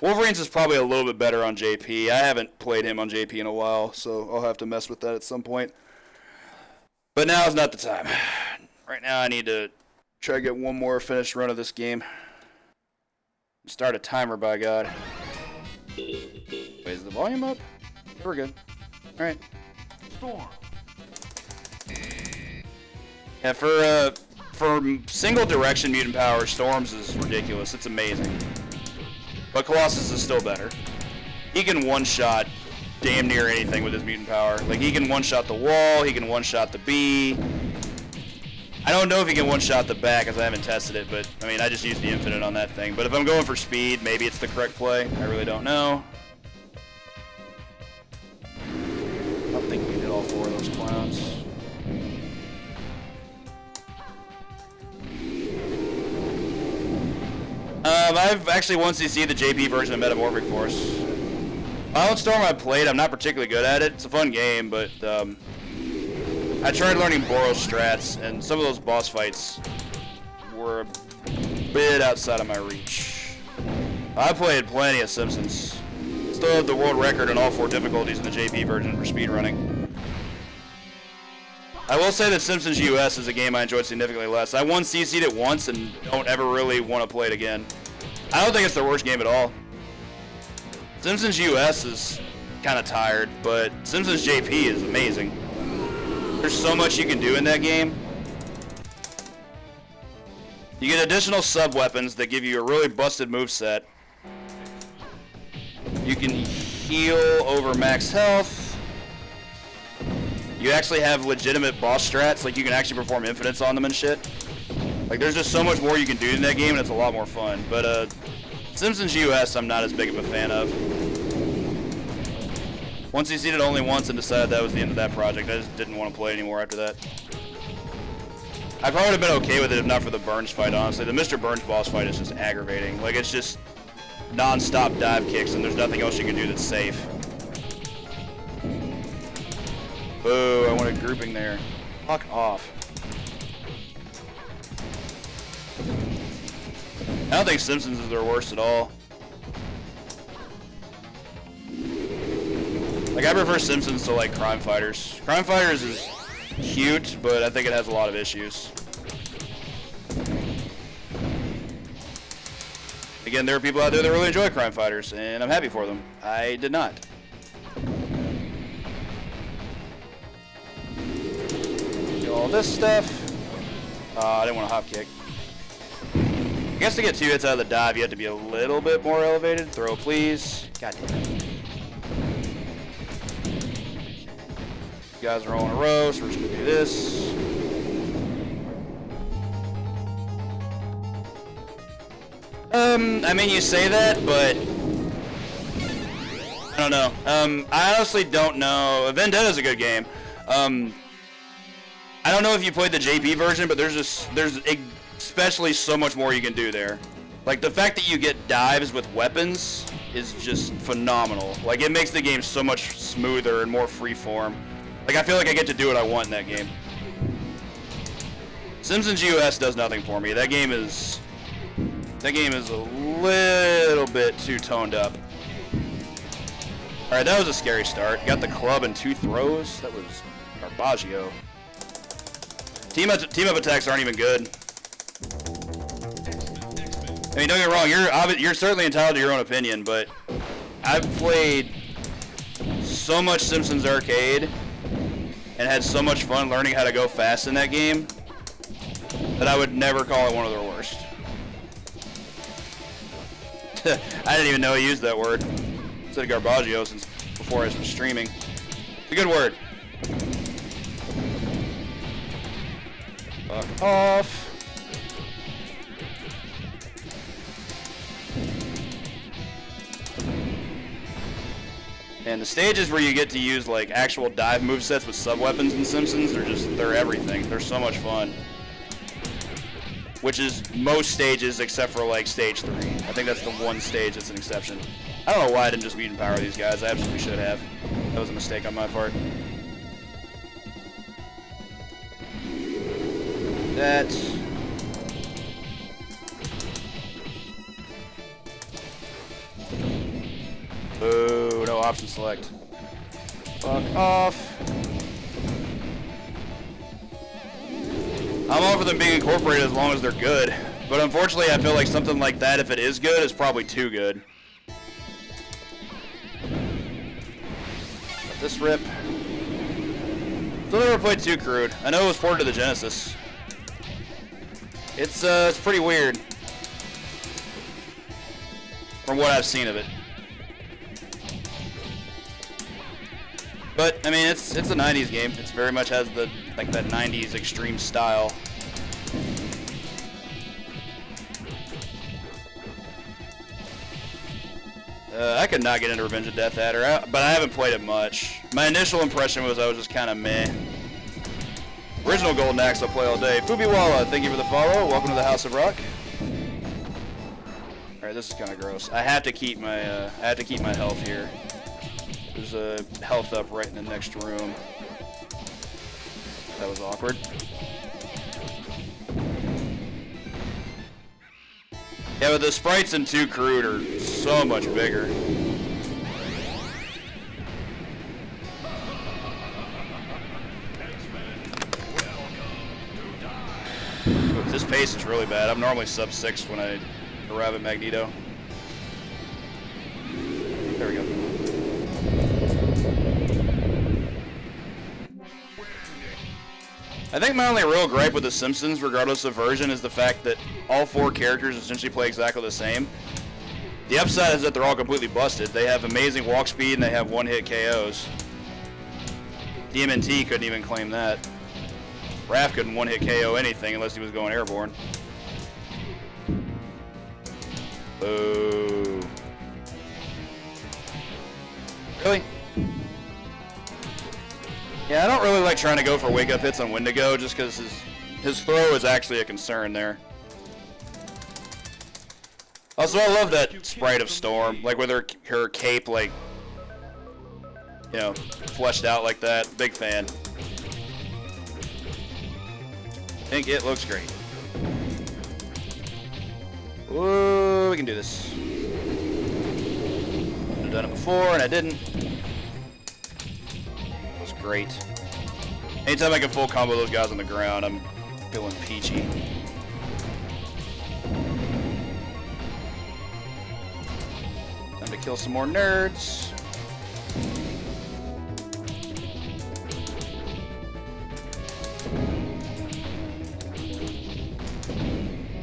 Wolverine's is probably a little bit better on JP. I haven't played him on JP in a while, so I'll have to mess with that at some point. But now is not the time. Right now I need to try to get one more finished run of this game. Start a timer, by God. Wait, is the volume up? We're good. Alright. Storm. Yeah, for single direction mutant power, Storms is ridiculous. It's amazing. But Colossus is still better. He can one-shot damn near anything with his mutant power. Like, he can one-shot the wall, he can one-shot the bee. I don't know if he can one-shot the back, because I haven't tested it, but, I mean, I just used the infinite on that thing. But if I'm going for speed, maybe it's the correct play. I really don't know. I don't think we hit all 4 of those clowns. I've actually once seen the JP version of Metamorphic Force. Violent Storm I played, I'm not particularly good at it. It's a fun game, but I tried learning Boros strats, and some of those boss fights were a bit outside of my reach. I played plenty of Simpsons. Still have the world record in all 4 difficulties in the JP version for speedrunning. I will say that Simpsons US is a game I enjoyed significantly less. I once CC'd it once and don't ever really want to play it again. I don't think it's the worst game at all. Simpsons US is kind of tired, but Simpsons JP is amazing. There's so much you can do in that game. You get additional sub-weapons that give you a really busted moveset. You can heal over max health. You actually have legitimate boss strats, like you can actually perform infinites on them and shit. Like, there's just so much more you can do in that game, and it's a lot more fun. But, Simpsons US, I'm not as big of a fan of. Once you seen it only once and decided that was the end of that project, I just didn't want to play anymore after that. I probably would have been okay with it if not for the Burns fight, honestly. The Mr. Burns boss fight is just aggravating. Like, it's just non-stop dive kicks, and there's nothing else you can do that's safe. Boo, I wanted grouping there. Fuck off. I don't think Simpsons is their worst at all. Like, I prefer Simpsons to, like, Crime Fighters. Crime Fighters is cute, but I think it has a lot of issues. Again, there are people out there that really enjoy Crime Fighters, and I'm happy for them. I did not. Do all this stuff. I didn't want to hop kick. I guess to get 2 hits out of the dive, you have to be a little bit more elevated. Throw, please. God damn it. You guys are all in a row, so we're just gonna do this. I mean, you say that, but I don't know. I honestly don't know. Vendetta's a good game. I don't know if you played the JP version, but there's especially so much more you can do there. Like, the fact that you get dives with weapons is just phenomenal. Like, it makes the game so much smoother and more freeform. Like, I feel like I get to do what I want in that game. Simpsons US does nothing for me. That game is a little bit too toned up. Alright, that was a scary start. Got the club in 2 throws. That was Garbaggio. Team up attacks aren't even good. I mean, don't get me wrong, you're certainly entitled to your own opinion, but I've played so much Simpsons Arcade and had so much fun learning how to go fast in that game that I would never call it one of their worst. I didn't even know he used that word. I said Garbaggio since before I was streaming. It's a good word. Fuck off. And the stages where you get to use like actual dive movesets with sub-weapons in Simpsons, they're everything. They're so much fun. Which is most stages except for like stage 3. I think that's the one stage that's an exception. I don't know why I didn't just mutant power these guys. I absolutely should have. That was a mistake on my part. That. Ooh, no option select. Fuck off. I'm all for them being incorporated as long as they're good. But unfortunately, I feel like something like that, if it is good, is probably too good. Let this rip. Still never played Too Crude. I know it was ported to the Genesis. It's pretty weird. From what I've seen of it. But I mean, it's a '90s game. It's very much has the like that '90s extreme style. I could not get into Revenge of Death Adder, but I haven't played it much. My initial impression was I was just kind of meh. Original Golden Axe, I'll play all day. Fubiwala, thank you for the follow. Welcome to the House of Rock. All right, this is kind of gross. I have to keep my health here. There's a health up right in the next room. That was awkward. Yeah, but the sprites in Too Crude are so much bigger. This pace is really bad. I'm normally sub 6 when I arrive at Magneto. There we go. I think my only real gripe with The Simpsons, regardless of version, is the fact that all 4 characters essentially play exactly the same. The upside is that they're all completely busted. They have amazing walk speed and they have one-hit KOs. DMNT couldn't even claim that. Raph couldn't one-hit KO anything unless he was going airborne. Boo. Really? Yeah, I don't really like trying to go for wake-up hits on Wendigo just because his throw is actually a concern there. Also, I love that sprite of Storm, like with her cape, like, you know, fleshed out like that. Big fan. I think it looks great. Whoa, we can do this. I've done it before and I didn't. That was great. Anytime I can full combo those guys on the ground, I'm feeling peachy. Time to kill some more nerds.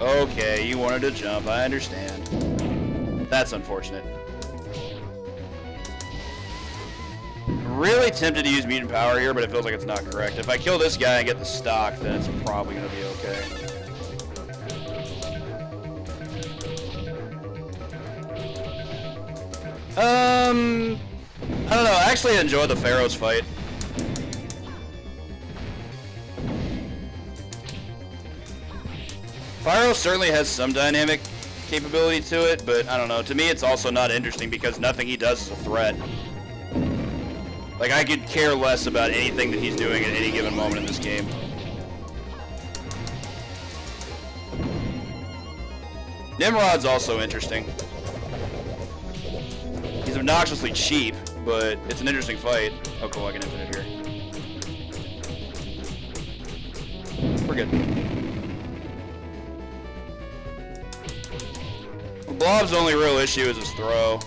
Okay, you wanted to jump, I understand. That's unfortunate. Really tempted to use mutant power here, but it feels like it's not correct. If I kill this guy and get the stock, then it's probably going to be okay. I don't know. I actually enjoyed the Pharaoh's fight. Pyro certainly has some dynamic capability to it, but I don't know. To me, it's also not interesting because nothing he does is a threat. Like, I could care less about anything that he's doing at any given moment in this game. Nimrod's also interesting. He's obnoxiously cheap, but it's an interesting fight. Oh, cool, I can infinite here. We're good. Blob's only real issue is his throw.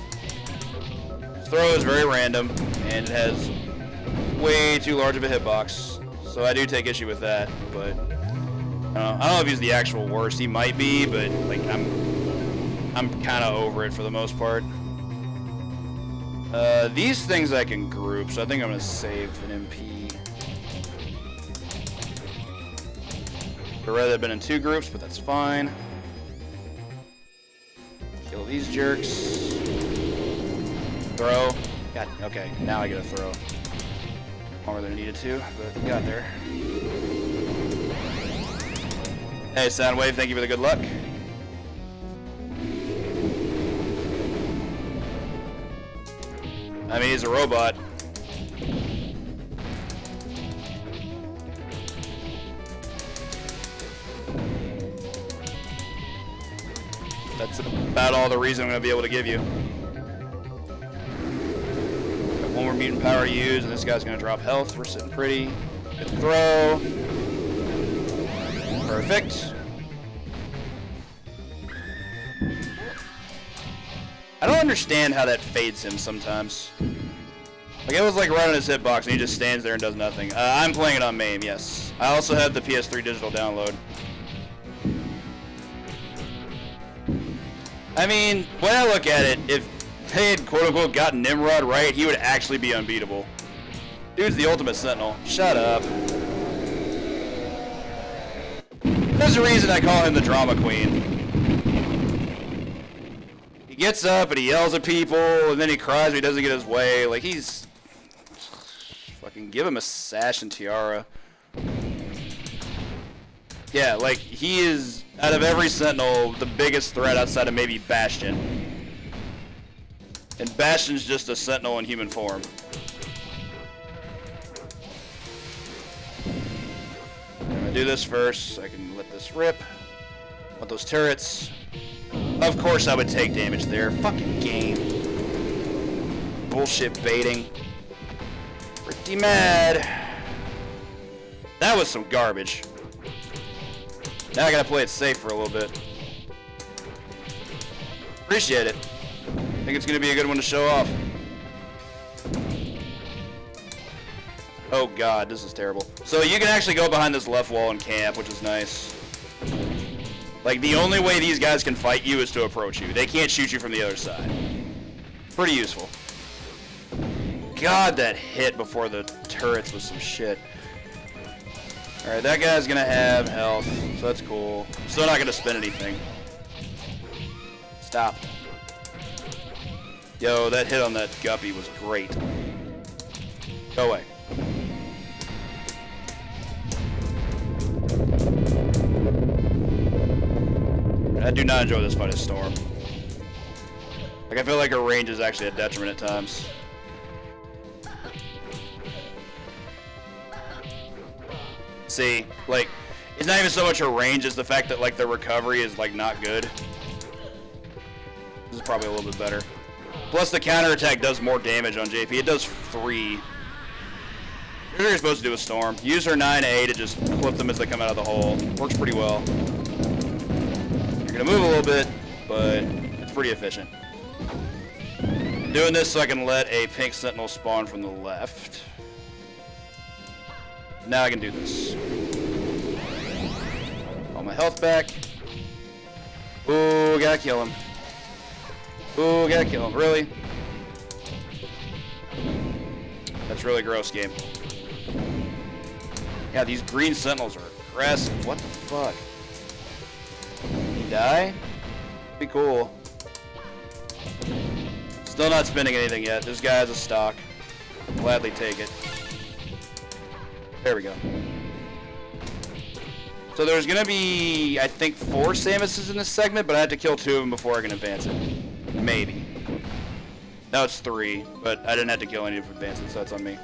His throw is very random, and it has way too large of a hitbox. So I do take issue with that, but I don't know if he's the actual worst. He might be, but like I'm kind of over it for the most part. These things I can group, so I think I'm gonna save an MP. I'd rather have been in 2 groups, but that's fine. Kill these jerks. Throw. God, okay, now I get a throw. More than I needed to, but got there. Hey, Soundwave, thank you for the good luck. I mean, he's a robot. That's about all the reason I'm going to be able to give you. One more mutant power to use, and this guy's gonna drop health. We're sitting pretty. Good throw. Perfect. I don't understand how that fades him sometimes. Like, it was like right on his hitbox, and he just stands there and does nothing. I'm playing it on MAME, yes. I also have the PS3 digital download. I mean, when I look at it, if they had quote-unquote gotten Nimrod right, he would actually be unbeatable. Dude's the ultimate sentinel. Shut up. There's a reason I call him the drama queen. He gets up and he yells at people, and then he cries when he doesn't get his way. Like, he's... Fucking give him a sash and tiara. Yeah, like, he is, out of every sentinel, the biggest threat outside of maybe Bastion. And Bastion's just a sentinel in human form. I'm gonna do this first, so I can let this rip. Want those turrets. Of course I would take damage there. Fucking game. Bullshit baiting. Pretty mad. That was some garbage. Now I gotta play it safe for a little bit. Appreciate it. I think it's gonna be a good one to show off. Oh god, this is terrible. So you can actually go behind this left wall and camp, which is nice. Like, the only way these guys can fight you is to approach you. They can't shoot you from the other side. Pretty useful. God, that hit before the turrets was some shit. Alright, that guy's gonna have health, so that's cool. Still not gonna spend anything. Stop. Yo, that hit on that guppy was great. Go away. I do not enjoy this fight as Storm. Like, I feel like her range is actually a detriment at times. See, like, it's not even so much her range as the fact that, like, the recovery is, like, not good. This is probably a little bit better. Plus, the counterattack does more damage on JP. It does 3. Here's what you're supposed to do with Storm. Use her 9A to just clip them as they come out of the hole. Works pretty well. You're gonna move a little bit, but it's pretty efficient. I'm doing this so I can let a pink sentinel spawn from the left. Now I can do this. All my health back. Ooh, gotta kill him. Ooh, gotta kill him. Really? That's really gross, game. Yeah, these green sentinels are aggressive. What the fuck? He die? Be cool. Still not spending anything yet. This guy has a stock. Gladly take it. There we go. So there's gonna be, I think, 4 Samuses in this segment, but I have to kill 2 of them before I can advance it. Maybe. Now it's 3, but I didn't have to kill any to advance it, so that's on me.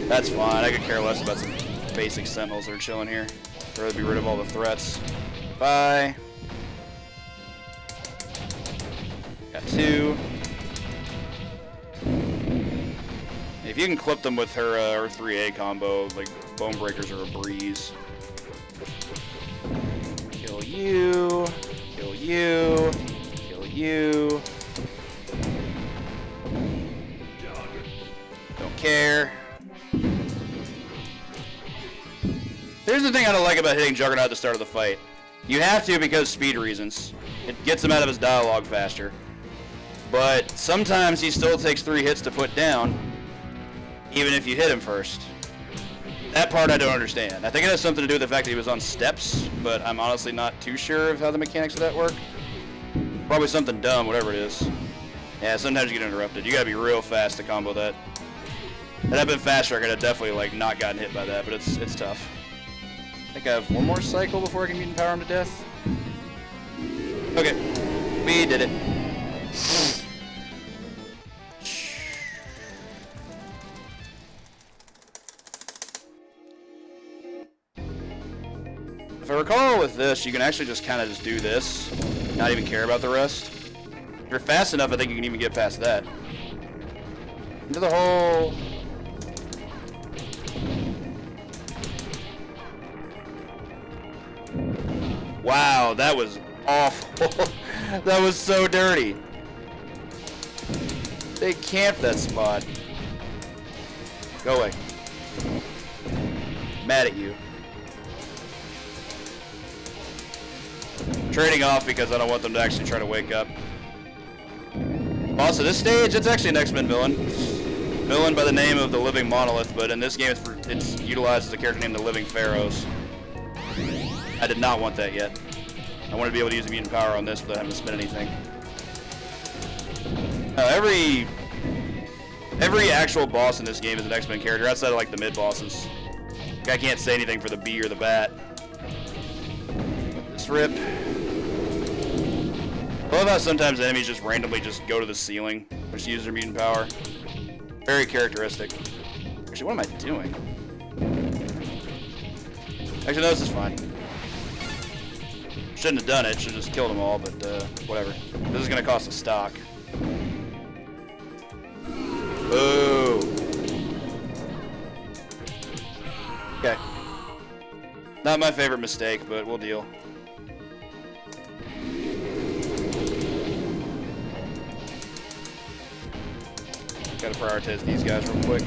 That's fine. I could care less about some basic sentinels that are chilling here. I'd rather be rid of all the threats. Bye. Got 2. If you can clip them with her 3A combo, like, Bone Breakers are a breeze. Kill you. Kill you. Kill you. Don't care. Here's the thing I don't like about hitting Juggernaut at the start of the fight. You have to because speed reasons. It gets him out of his dialogue faster. But sometimes he still takes 3 hits to put down, even if you hit him first. That part I don't understand. I think it has something to do with the fact that he was on steps, but I'm honestly not too sure of how the mechanics of that work. Probably something dumb, whatever it is. Yeah, sometimes you get interrupted. You gotta be real fast to combo that. Had I been faster, I could have definitely, like, not gotten hit by that, but it's tough. I think I have 1 more cycle before I can mutant power him to death. Okay, we did it. If I recall with this, you can actually just kind of just do this, not even care about the rest. If you're fast enough, I think you can even get past that. Into the hole. Wow, that was awful. That was so dirty. They camped that spot. Go away. Mad at you. Trading off because I don't want them to actually try to wake up. Also, this stage, it's actually an X-Men villain. Villain by the name of the Living Monolith, but in this game it's utilized as a character named the Living Pharaohs. I did not want that yet. I wanted to be able to use a mutant power on this without having to spend anything. Every actual boss in this game is an X-Men character, outside of like the mid-bosses. I can't say anything for the bee or the bat. Let this rip. I love how sometimes enemies just randomly just go to the ceiling, just use their mutant power. Very characteristic. Actually, what am I doing? Actually, no, this is fine. Shouldn't have done it. Should have just killed them all, but whatever. This is going to cost a stock. Boo. Okay. Not my favorite mistake, but we'll deal. Gotta prioritize these guys real quick.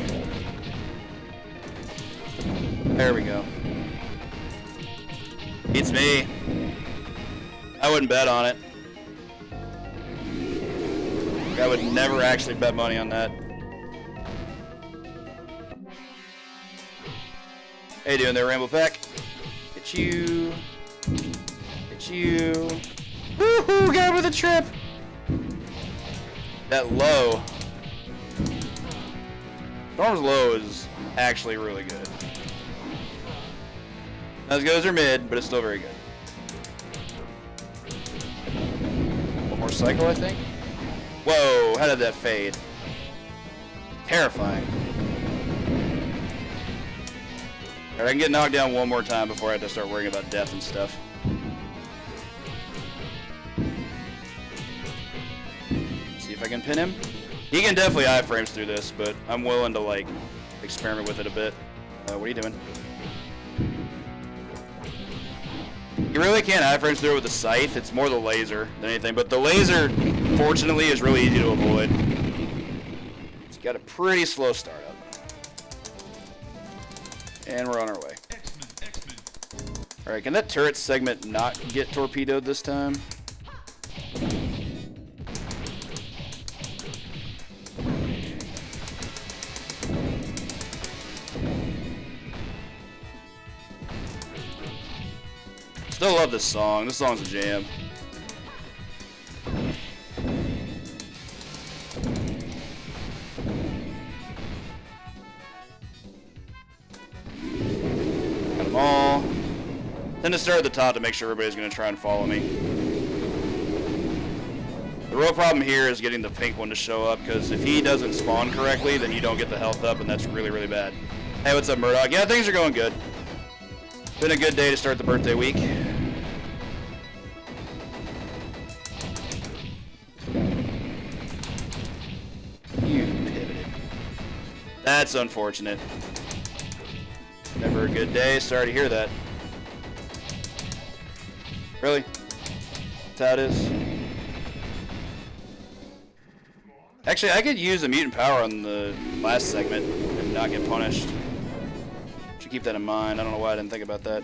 There we go. It's me. I wouldn't bet on it. I would never actually bet money on that. How you doing there, Rambo Pack? Get you. Get you. Woohoo! Got with a trip! That low. Storm's low is actually really good. Not as good as her mid, but it's still very good. One more cycle, I think. Whoa, how did that fade? Terrifying. Alright, I can get knocked down one more time before I have to start worrying about death and stuff. See if I can pin him. He can definitely iframes through this, but I'm willing to, like, experiment with it a bit. What are you doing? You really can't iframes through it with the scythe. It's more the laser than anything. But the laser, fortunately, is really easy to avoid. It's got a pretty slow startup. And we're on our way. Alright, can that turret segment not get torpedoed this time? Still love this song. This song's a jam. Got them all. Tend to start at the top to make sure everybody's going to try and follow me. The real problem here is getting the pink one to show up, because if he doesn't spawn correctly, then you don't get the health up, and that's really, really bad. Hey, what's up, Murdoch? Yeah, things are going good. Been a good day to start the birthday week. You pivoted. That's unfortunate. Never a good day. Sorry to hear that. Really? That's how it is. Actually, I could use a mutant power on the last segment and not get punished. Should keep that in mind. I don't know why I didn't think about that.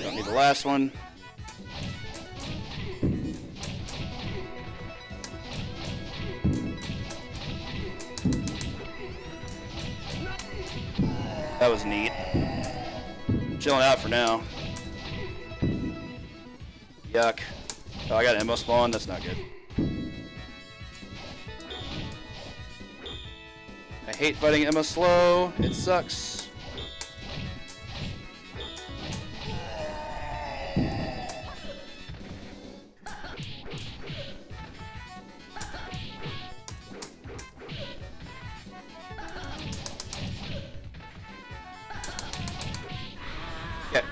Don't need the last one. That was neat. Chilling out for now. Yuck. Oh, I got ammo spawn. That's not good. I hate fighting Emma slow. It sucks. Okay.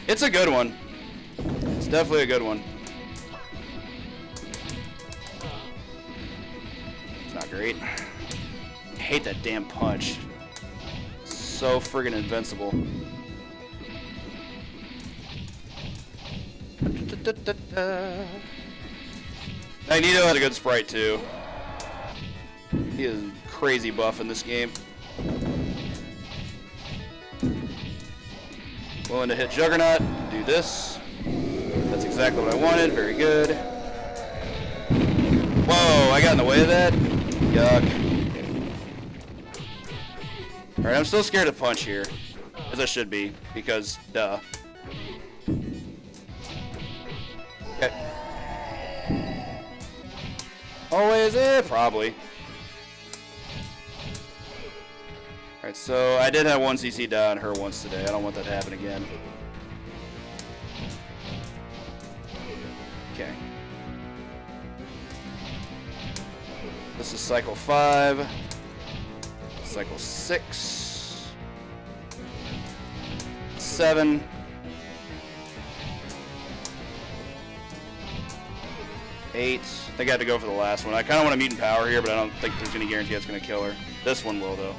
It's a good one. It's definitely a good one. great. I hate that damn punch. So friggin' invincible. Magneto had a good sprite too. He is crazy buff in this game. Willing to hit Juggernaut, do this. That's exactly what I wanted, very good. Whoa, I got in the way of that? Yuck. Alright, I'm still scared to punch here. As I should be, because, duh. Okay. Always it? Probably. Alright, so I did have one CC die on her once today. I don't want that to happen again. Okay. This is cycle 5. Cycle 6. 7. 8. I think I had to go for the last one. I kind of want a mutant power here, but I don't think there's any guarantee it's going to kill her. This one will, though.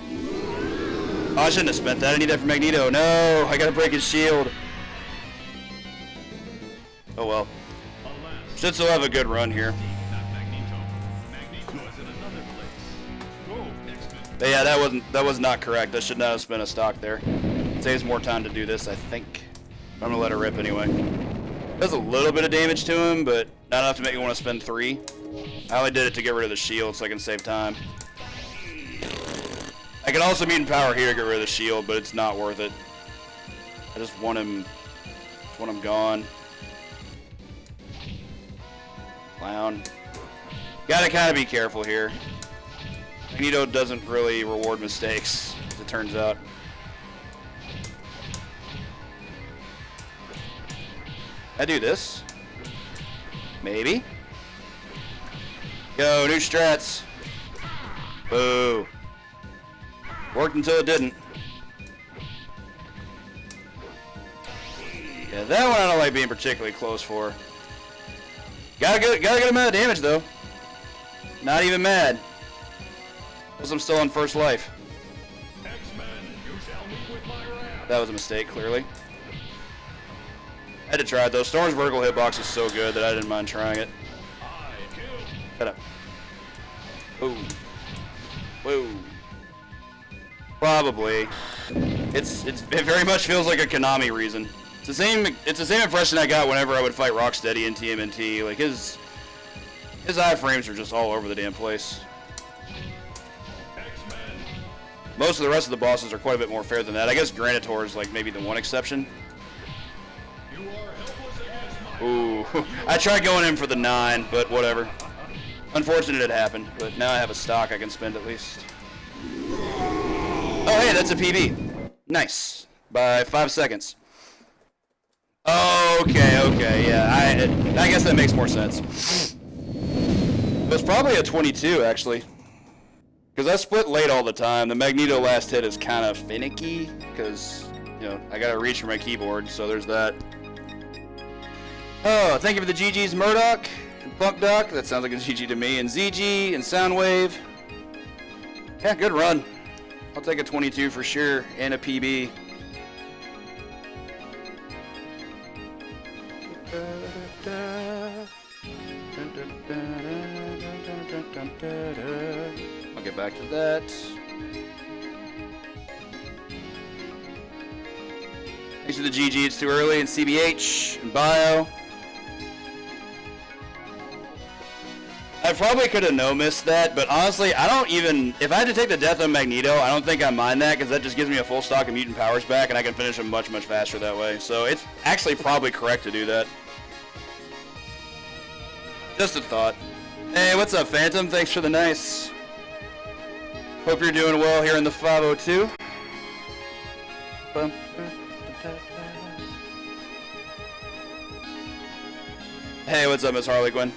Oh, I shouldn't have spent that. I need that for Magneto. No, I got to break his shield. Oh, well. Should still have a good run here. But yeah, that was not correct. I should not have spent a stock there. It saves more time to do this, I think. I'm going to let it rip anyway. Does a little bit of damage to him, but not enough to make me want to spend 3. I only did it to get rid of the shield so I can save time. I can also mutant power here to get rid of the shield, but it's not worth it. I just want him gone. Clown. Gotta kind of be careful here. Magneto doesn't really reward mistakes, as it turns out. I do this. Maybe. Go, new strats. Boo. Worked until it didn't. Yeah, that one I don't like being particularly close for. Gotta get him out of damage though. Not even mad. Because I'm still on first life. That was a mistake, clearly. I had to try it though. Storm's vertical hitbox is so good that I didn't mind trying it. Shut up. Whoa. Whoa. Probably. It very much feels like a Konami reason. It's the same impression I got whenever I would fight Rocksteady in TMNT. Like his iframes are just all over the damn place. Most of the rest of the bosses are quite a bit more fair than that. I guess Granitor is like maybe the one exception. Ooh, I tried going in for the 9, but whatever. Unfortunate it happened, but now I have a stock I can spend at least. Oh, hey, that's a PB. Nice. By 5 seconds. Okay, yeah. I guess that makes more sense. It was probably a 22, actually. Because I split late all the time. The Magneto last hit is kind of finicky, because, you know, I gotta reach for my keyboard, so there's that. Oh, thank you for the GGs, Murdoch and Punk Doc. That sounds like a GG to me. And ZG and Soundwave. Yeah, good run. I'll take a 22 for sure, and a PB. I'll get back to that. Thanks for the GG, it's too early, and CBH, and Bio. I probably could have no-missed that, but honestly, I don't even... If I had to take the death on Magneto, I don't think I mind that, because that just gives me a full stock of mutant powers back, and I can finish him much, much faster that way. So it's actually probably correct to do that. Just a thought. Hey, what's up, Phantom? Thanks for the nice. Hope you're doing well here in the 502. Hey, what's up, Miss Harley Quinn?